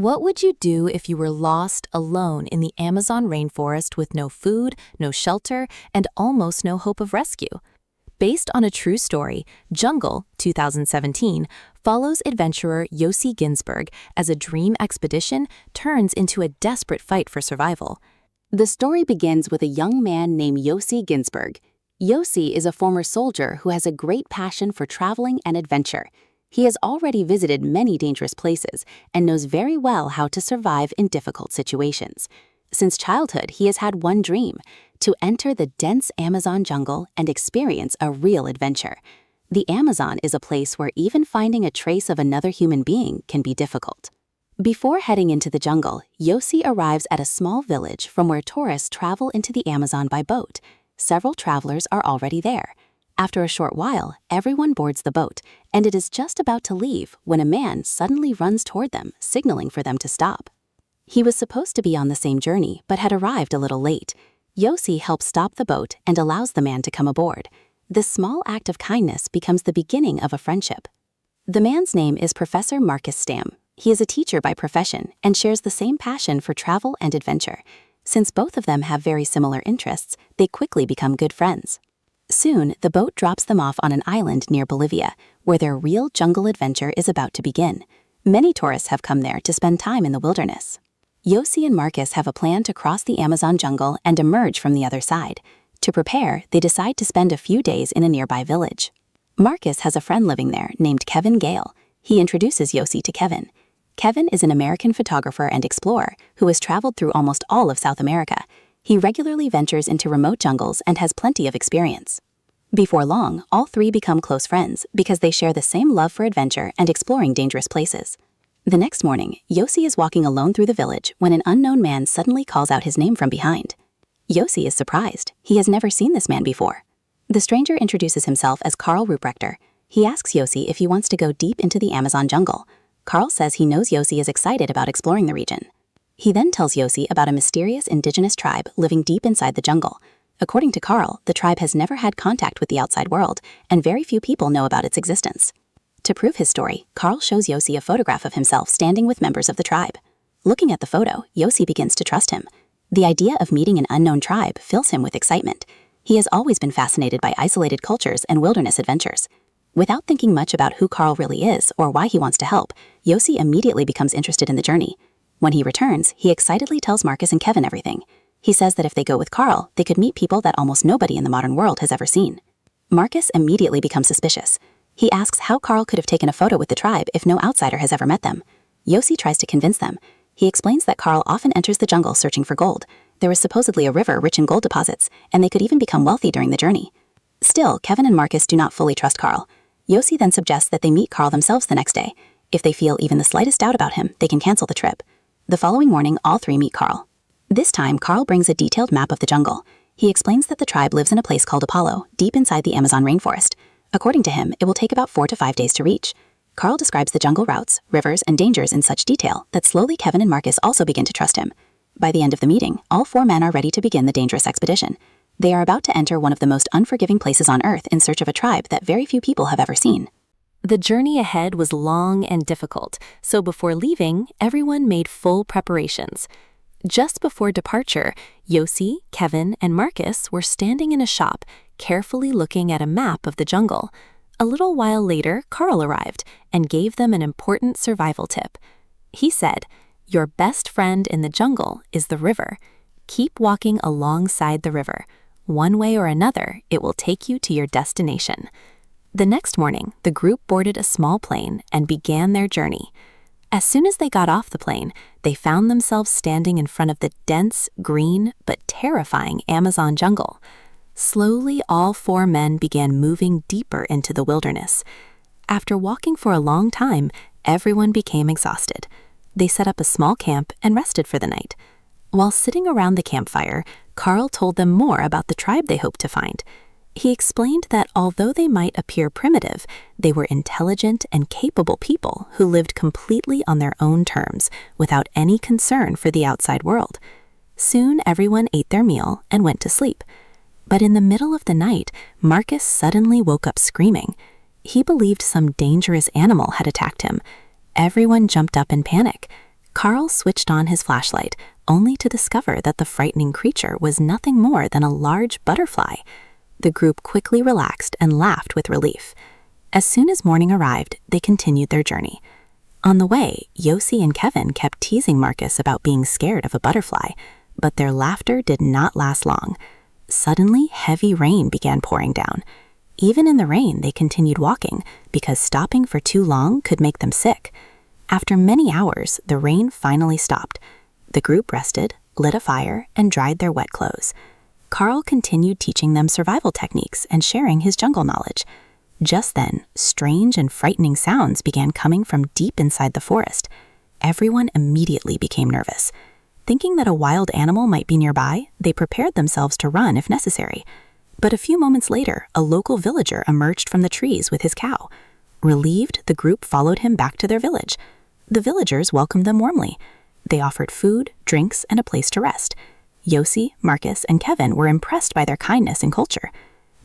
What would you do if you were lost alone in the Amazon rainforest with no food, no shelter, and almost no hope of rescue? Based on a true story, Jungle, 2017, follows adventurer Yossi Ghinsberg as a dream expedition turns into a desperate fight for survival. The story begins with a young man named Yossi Ghinsberg. Yossi is a former soldier who has a great passion for traveling and adventure. He has already visited many dangerous places and knows very well how to survive in difficult situations. Since childhood, he has had one dream: to enter the dense Amazon jungle and experience a real adventure. The Amazon is a place where even finding a trace of another human being can be difficult. Before heading into the jungle, Yossi arrives at a small village from where tourists travel into the Amazon by boat. Several travelers are already there. After a short while, everyone boards the boat, and it is just about to leave when a man suddenly runs toward them, signaling for them to stop. He was supposed to be on the same journey, but had arrived a little late. Yossi helps stop the boat and allows the man to come aboard. This small act of kindness becomes the beginning of a friendship. The man's name is Professor Marcus Stam. He is a teacher by profession and shares the same passion for travel and adventure. Since both of them have very similar interests, they quickly become good friends. Soon, the boat drops them off on an island near Bolivia, where their real jungle adventure is about to begin. Many tourists have come there to spend time in the wilderness. Yossi and Marcus have a plan to cross the Amazon jungle and emerge from the other side. To prepare, they decide to spend a few days in a nearby village. Marcus has a friend living there named Kevin Gale. He introduces Yossi to Kevin. Kevin is an American photographer and explorer who has traveled through almost all of South America. He regularly ventures into remote jungles and has plenty of experience. Before long, all three become close friends because they share the same love for adventure and exploring dangerous places. The next morning, Yossi is walking alone through the village when an unknown man suddenly calls out his name from behind. Yossi is surprised. He has never seen this man before. The stranger introduces himself as Karl Ruprechter. He asks Yossi if he wants to go deep into the Amazon jungle. Karl says he knows Yossi is excited about exploring the region. He then tells Yossi about a mysterious indigenous tribe living deep inside the jungle. According to Karl, the tribe has never had contact with the outside world, and very few people know about its existence. To prove his story, Karl shows Yossi a photograph of himself standing with members of the tribe. Looking at the photo, Yossi begins to trust him. The idea of meeting an unknown tribe fills him with excitement. He has always been fascinated by isolated cultures and wilderness adventures. Without thinking much about who Karl really is or why he wants to help, Yossi immediately becomes interested in the journey. When he returns, he excitedly tells Marcus and Kevin everything. He says that if they go with Karl, they could meet people that almost nobody in the modern world has ever seen. Marcus immediately becomes suspicious. He asks how Karl could have taken a photo with the tribe if no outsider has ever met them. Yossi tries to convince them. He explains that Karl often enters the jungle searching for gold. There is supposedly a river rich in gold deposits, and they could even become wealthy during the journey. Still, Kevin and Marcus do not fully trust Karl. Yossi then suggests that they meet Karl themselves the next day. If they feel even the slightest doubt about him, they can cancel the trip. The following morning, all three meet Karl. This time, Karl brings a detailed map of the jungle. He explains that the tribe lives in a place called Apollo, deep inside the Amazon rainforest. According to him, it will take about 4 to 5 days to reach. Karl describes the jungle routes, rivers, and dangers in such detail that slowly Kevin and Marcus also begin to trust him. By the end of the meeting, all 4 men are ready to begin the dangerous expedition. They are about to enter one of the most unforgiving places on Earth in search of a tribe that very few people have ever seen. The journey ahead was long and difficult, so before leaving, everyone made full preparations. Just before departure, Yossi, Kevin, and Marcus were standing in a shop, carefully looking at a map of the jungle. A little while later, Karl arrived and gave them an important survival tip. He said, "Your best friend in the jungle is the river. Keep walking alongside the river. One way or another, it will take you to your destination." The next morning, the group boarded a small plane and began their journey. As soon as they got off the plane, they found themselves standing in front of the dense, green, but terrifying Amazon jungle. Slowly, all 4 men began moving deeper into the wilderness. After walking for a long time, everyone became exhausted. They set up a small camp and rested for the night. While sitting around the campfire, Karl told them more about the tribe they hoped to find. He explained that although they might appear primitive, they were intelligent and capable people who lived completely on their own terms, without any concern for the outside world. Soon everyone ate their meal and went to sleep. But in the middle of the night, Marcus suddenly woke up screaming. He believed some dangerous animal had attacked him. Everyone jumped up in panic. Carl switched on his flashlight, only to discover that the frightening creature was nothing more than a large butterfly. The group quickly relaxed and laughed with relief. As soon as morning arrived, they continued their journey. On the way, Yossi and Kevin kept teasing Marcus about being scared of a butterfly, but their laughter did not last long. Suddenly, heavy rain began pouring down. Even in the rain, they continued walking, because stopping for too long could make them sick. After many hours, the rain finally stopped. The group rested, lit a fire, and dried their wet clothes. Carl continued teaching them survival techniques and sharing his jungle knowledge. Just then, strange and frightening sounds began coming from deep inside the forest. Everyone immediately became nervous. Thinking that a wild animal might be nearby, they prepared themselves to run if necessary. But a few moments later, a local villager emerged from the trees with his cow. Relieved, the group followed him back to their village. The villagers welcomed them warmly. They offered food, drinks, and a place to rest. Yossi, Marcus, and Kevin were impressed by their kindness and culture.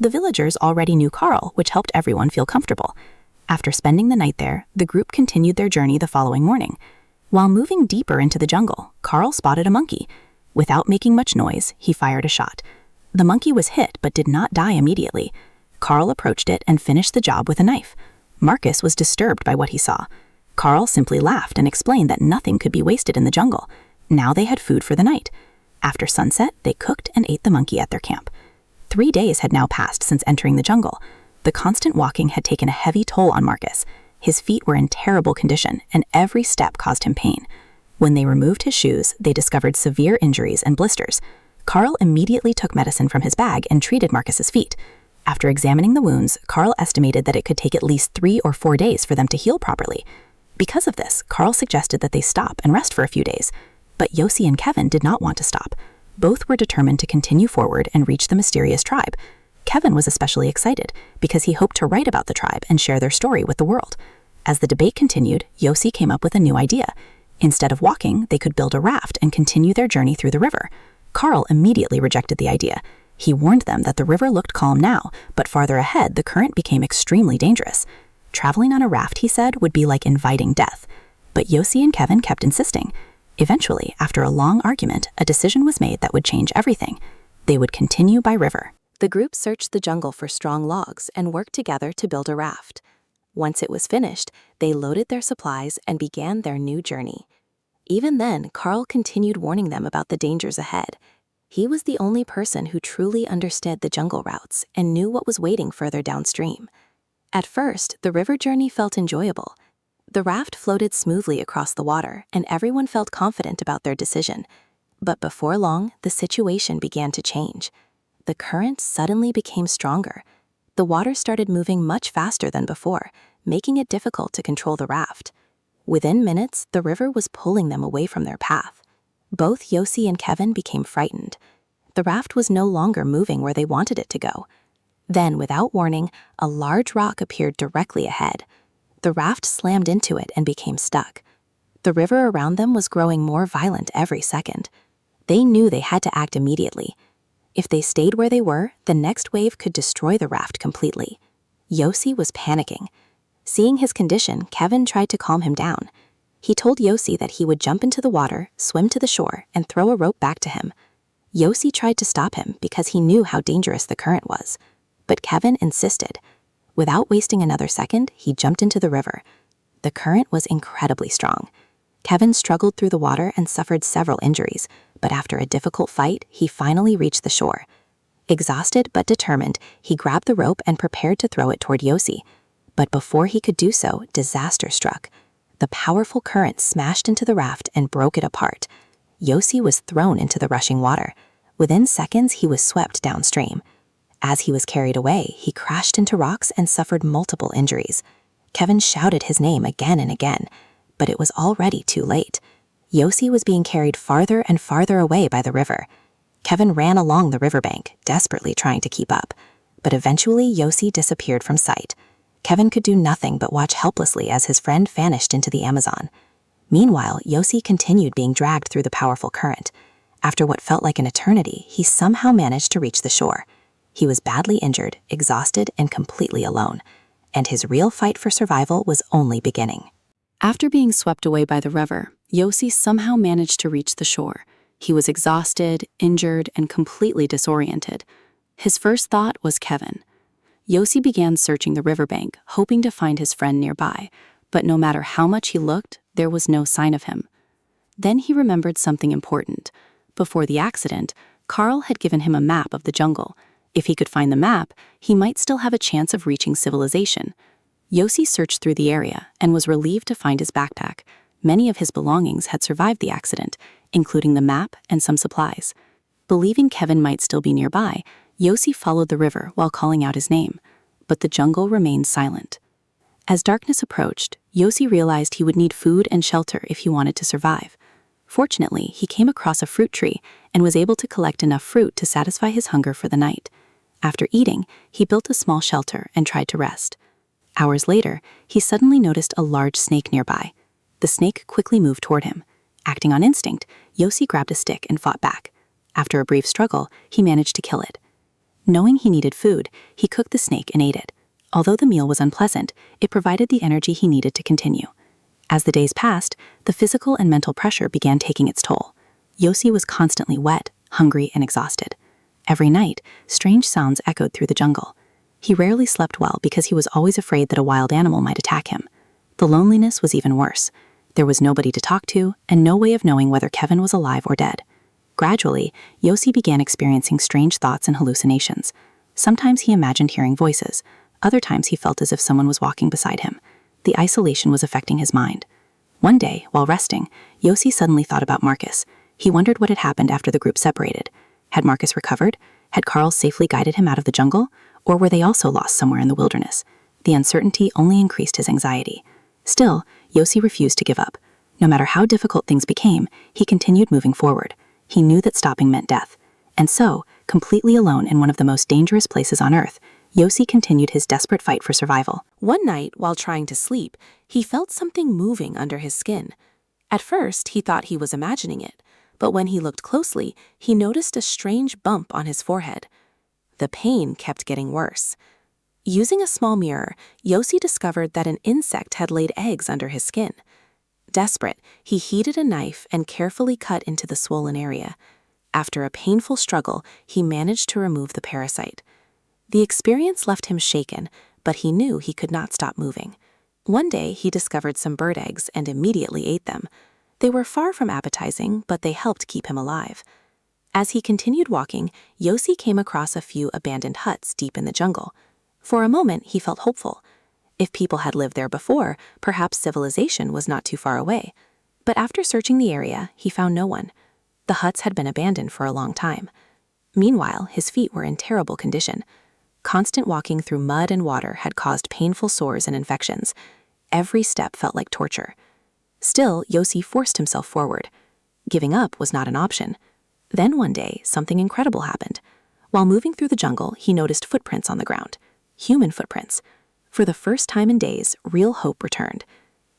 The villagers already knew Carl, which helped everyone feel comfortable. After spending the night there, the group continued their journey the following morning. While moving deeper into the jungle, Carl spotted a monkey. Without making much noise, he fired a shot. The monkey was hit but did not die immediately. Carl approached it and finished the job with a knife. Marcus was disturbed by what he saw. Carl simply laughed and explained that nothing could be wasted in the jungle. Now they had food for the night. After sunset, they cooked and ate the monkey at their camp. 3 days had now passed since entering the jungle. The constant walking had taken a heavy toll on Marcus. His feet were in terrible condition, and every step caused him pain. When they removed his shoes, they discovered severe injuries and blisters. Carl immediately took medicine from his bag and treated Marcus's feet. After examining the wounds, Carl estimated that it could take at least 3 or 4 days for them to heal properly. Because of this, Carl suggested that they stop and rest for a few days. But Yossi and Kevin did not want to stop. Both were determined to continue forward and reach the mysterious tribe. Kevin was especially excited because he hoped to write about the tribe and share their story with the world. As the debate continued, Yossi came up with a new idea. Instead of walking, they could build a raft and continue their journey through the river. Carl immediately rejected the idea. He warned them that the river looked calm now, but farther ahead the current became extremely dangerous. Traveling on a raft, he said, would be like inviting death. But Yossi and Kevin kept insisting. Eventually, after a long argument, a decision was made that would change everything. They would continue by river. The group searched the jungle for strong logs and worked together to build a raft. Once it was finished, they loaded their supplies and began their new journey. Even then, Carl continued warning them about the dangers ahead. He was the only person who truly understood the jungle routes and knew what was waiting further downstream. At first, the river journey felt enjoyable. The raft floated smoothly across the water, and everyone felt confident about their decision. But before long, the situation began to change. The current suddenly became stronger. The water started moving much faster than before, making it difficult to control the raft. Within minutes, the river was pulling them away from their path. Both Yossi and Kevin became frightened. The raft was no longer moving where they wanted it to go. Then, without warning, a large rock appeared directly ahead. The raft slammed into it and became stuck. The river around them was growing more violent every second. They knew they had to act immediately. If they stayed where they were, the next wave could destroy the raft completely. Yossi was panicking. Seeing his condition, Kevin tried to calm him down. He told Yossi that he would jump into the water, swim to the shore, and throw a rope back to him. Yossi tried to stop him because he knew how dangerous the current was. But Kevin insisted. Without wasting another second, he jumped into the river. The current was incredibly strong. Kevin struggled through the water and suffered several injuries, but after a difficult fight, he finally reached the shore. Exhausted but determined, he grabbed the rope and prepared to throw it toward Yossi. But before he could do so, disaster struck. The powerful current smashed into the raft and broke it apart. Yossi was thrown into the rushing water. Within seconds, he was swept downstream. As he was carried away, he crashed into rocks and suffered multiple injuries. Kevin shouted his name again and again, but it was already too late. Yossi was being carried farther and farther away by the river. Kevin ran along the riverbank, desperately trying to keep up. But eventually, Yossi disappeared from sight. Kevin could do nothing but watch helplessly as his friend vanished into the Amazon. Meanwhile, Yossi continued being dragged through the powerful current. After what felt like an eternity, he somehow managed to reach the shore. He was badly injured, exhausted, and completely alone. And his real fight for survival was only beginning. After being swept away by the river, Yossi somehow managed to reach the shore. He was exhausted, injured, and completely disoriented. His first thought was Kevin. Yossi began searching the riverbank, hoping to find his friend nearby, but no matter how much he looked, there was no sign of him. Then he remembered something important. Before the accident, Carl had given him a map of the jungle. If he could find the map, he might still have a chance of reaching civilization. Yossi searched through the area and was relieved to find his backpack. Many of his belongings had survived the accident, including the map and some supplies. Believing Kevin might still be nearby, Yossi followed the river while calling out his name, but the jungle remained silent. As darkness approached, Yossi realized he would need food and shelter if he wanted to survive. Fortunately, he came across a fruit tree and was able to collect enough fruit to satisfy his hunger for the night. After eating, he built a small shelter and tried to rest. Hours later, he suddenly noticed a large snake nearby. The snake quickly moved toward him. Acting on instinct, Yossi grabbed a stick and fought back. After a brief struggle, he managed to kill it. Knowing he needed food, he cooked the snake and ate it. Although the meal was unpleasant, it provided the energy he needed to continue. As the days passed, the physical and mental pressure began taking its toll. Yossi was constantly wet, hungry, and exhausted. Every night, strange sounds echoed through the jungle. He rarely slept well because he was always afraid that a wild animal might attack him. The loneliness was even worse. There was nobody to talk to and no way of knowing whether Kevin was alive or dead. Gradually, Yossi began experiencing strange thoughts and hallucinations. Sometimes he imagined hearing voices. Other times he felt as if someone was walking beside him. The isolation was affecting his mind. One day, while resting, Yossi suddenly thought about Marcus. He wondered what had happened after the group separated. Had Marcus recovered? Had Carl safely guided him out of the jungle? Or were they also lost somewhere in the wilderness? The uncertainty only increased his anxiety. Still, Yossi refused to give up. No matter how difficult things became, he continued moving forward. He knew that stopping meant death. And so, completely alone in one of the most dangerous places on Earth, Yossi continued his desperate fight for survival. One night, while trying to sleep, he felt something moving under his skin. At first, he thought he was imagining it, but when he looked closely, he noticed a strange bump on his forehead. The pain kept getting worse. Using a small mirror, Yossi discovered that an insect had laid eggs under his skin. Desperate, he heated a knife and carefully cut into the swollen area. After a painful struggle, he managed to remove the parasite. The experience left him shaken, but he knew he could not stop moving. One day, he discovered some bird eggs and immediately ate them. They were far from appetizing, but they helped keep him alive. As he continued walking, Yossi came across a few abandoned huts deep in the jungle. For a moment, he felt hopeful. If people had lived there before, perhaps civilization was not too far away. But after searching the area, he found no one. The huts had been abandoned for a long time. Meanwhile, his feet were in terrible condition. Constant walking through mud and water had caused painful sores and infections. Every step felt like torture. Still, Yossi forced himself forward. Giving up was not an option. Then one day, something incredible happened. While moving through the jungle, he noticed footprints on the ground. Human footprints. For the first time in days, real hope returned.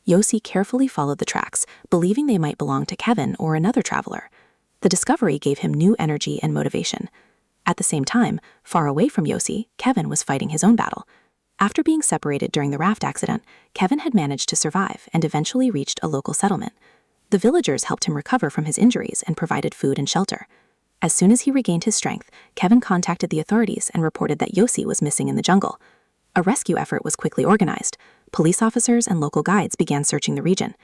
Yossi carefully followed the tracks, believing they might belong to Kevin or another traveler. The discovery gave him new energy and motivation. At the same time, far away from Yossi, Kevin was fighting his own battle. After being separated during the raft accident, Kevin had managed to survive and eventually reached a local settlement. The villagers helped him recover from his injuries and provided food and shelter. As soon as he regained his strength, Kevin contacted the authorities and reported that Yossi was missing in the jungle. A rescue effort was quickly organized. Police officers and local guides began searching the region.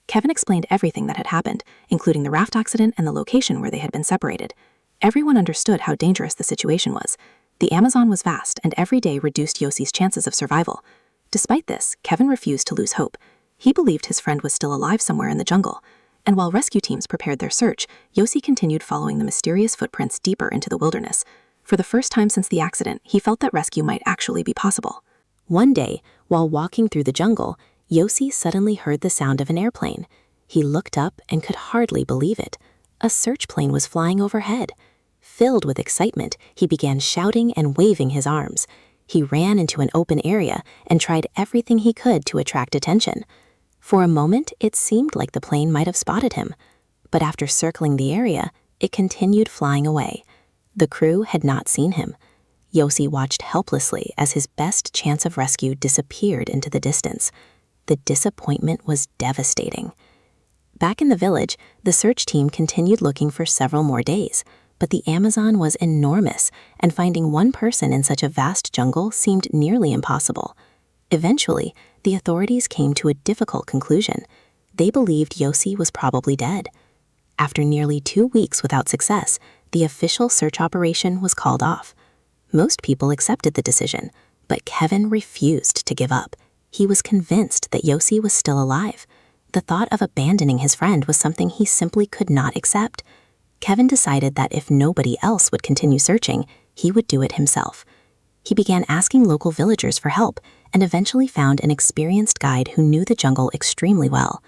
Kevin explained everything that had happened, including the raft accident and the location where they had been separated. Everyone understood how dangerous the situation was. The Amazon was vast, and every day reduced Yossi's chances of survival. Despite this, Kevin refused to lose hope. He believed his friend was still alive somewhere in the jungle. And while rescue teams prepared their search, Yossi continued following the mysterious footprints deeper into the wilderness. For the first time since the accident, he felt that rescue might actually be possible. One day, while walking through the jungle, Yossi suddenly heard the sound of an airplane. He looked up and could hardly believe it. A search plane was flying overhead. Filled with excitement, he began shouting and waving his arms. He ran into an open area and tried everything he could to attract attention. For a moment, it seemed like the plane might have spotted him. But after circling the area, it continued flying away. The crew had not seen him. Yossi watched helplessly as his best chance of rescue disappeared into the distance. The disappointment was devastating. Back in the village, the search team continued looking for several more days, but the Amazon was enormous, and finding one person in such a vast jungle seemed nearly impossible. Eventually, the authorities came to a difficult conclusion. They believed Yossi was probably dead. After nearly 2 weeks without success, the official search operation was called off. Most people accepted the decision, but Kevin refused to give up. He was convinced that Yossi was still alive. The thought of abandoning his friend was something he simply could not accept. Kevin decided that if nobody else would continue searching, he would do it himself. He began asking local villagers for help and eventually found an experienced guide who knew the jungle extremely well.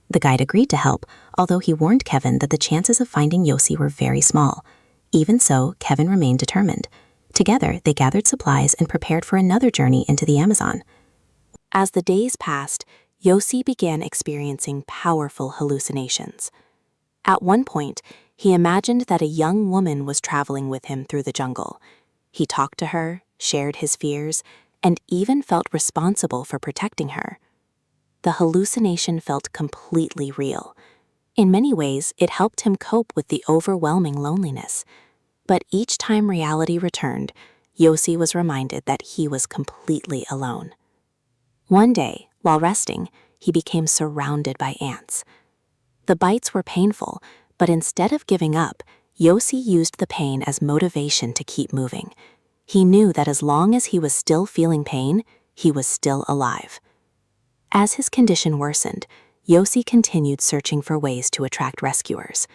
The guide agreed to help, although he warned Kevin that the chances of finding Yossi were very small. Even so, Kevin remained determined. Together, they gathered supplies and prepared for another journey into the Amazon. As the days passed, Yossi began experiencing powerful hallucinations. At one point, he imagined that a young woman was traveling with him through the jungle. He talked to her, shared his fears, and even felt responsible for protecting her. The hallucination felt completely real. In many ways, it helped him cope with the overwhelming loneliness. But each time reality returned, Yossi was reminded that he was completely alone. One day, while resting, he became surrounded by ants. The bites were painful, but instead of giving up, Yossi used the pain as motivation to keep moving. He knew that as long as he was still feeling pain, he was still alive. As his condition worsened, Yossi continued searching for ways to attract rescuers.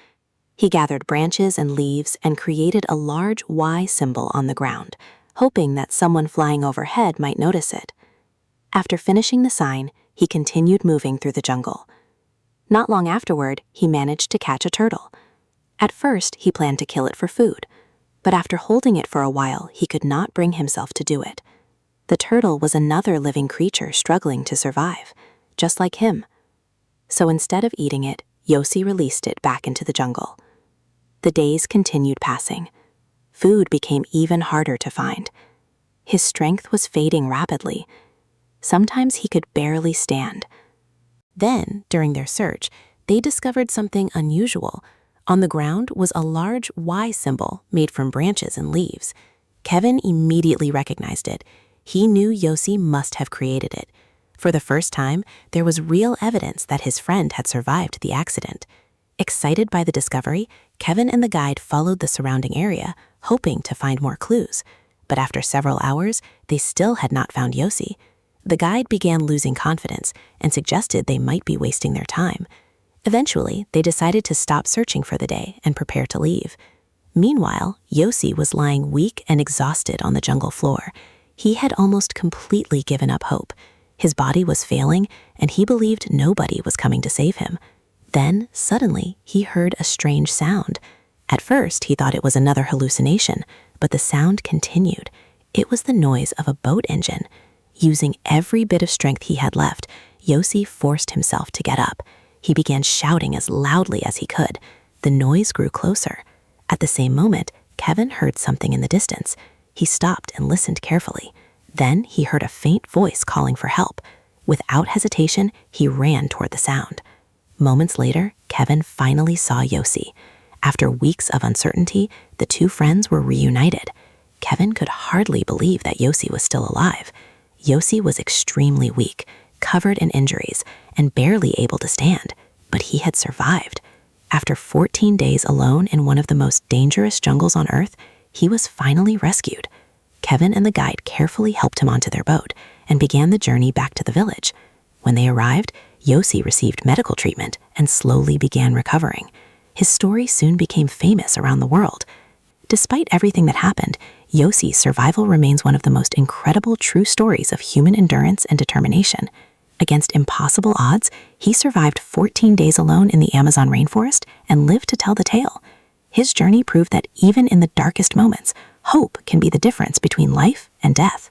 He gathered branches and leaves and created a large Y symbol on the ground, hoping that someone flying overhead might notice it. After finishing the sign, he continued moving through the jungle. Not long afterward, he managed to catch a turtle. At first, he planned to kill it for food, but after holding it for a while, he could not bring himself to do it. The turtle was another living creature struggling to survive, just like him. So instead of eating it, Yossi released it back into the jungle. The days continued passing. Food became even harder to find. His strength was fading rapidly. Sometimes he could barely stand. Then, during their search, they discovered something unusual. On the ground was a large Y symbol made from branches and leaves. Kevin immediately recognized it. He knew Yossi must have created it. For the first time, there was real evidence that his friend had survived the accident. Excited by the discovery, Kevin and the guide followed the surrounding area, hoping to find more clues. But after several hours, they still had not found Yossi. The guide began losing confidence and suggested they might be wasting their time. Eventually, they decided to stop searching for the day and prepare to leave. Meanwhile, Yossi was lying weak and exhausted on the jungle floor. He had almost completely given up hope. His body was failing, and he believed nobody was coming to save him. Then, suddenly, he heard a strange sound. At first, he thought it was another hallucination, but the sound continued. It was the noise of a boat engine. Using every bit of strength he had left, Yossi forced himself to get up. He began shouting as loudly as he could. The noise grew closer. At the same moment, Kevin heard something in the distance. He stopped and listened carefully. Then he heard a faint voice calling for help. Without hesitation, he ran toward the sound. Moments later, Kevin finally saw Yossi. After weeks of uncertainty, the two friends were reunited. Kevin could hardly believe that Yossi was still alive. Yossi was extremely weak, covered in injuries, and barely able to stand, but he had survived. After 14 days alone in one of the most dangerous jungles on Earth, he was finally rescued. Kevin and the guide carefully helped him onto their boat and began the journey back to the village. When they arrived, Yossi received medical treatment and slowly began recovering. His story soon became famous around the world. Despite everything that happened, Yossi's survival remains one of the most incredible true stories of human endurance and determination. Against impossible odds, he survived 14 days alone in the Amazon rainforest and lived to tell the tale. His journey proved that even in the darkest moments, hope can be the difference between life and death.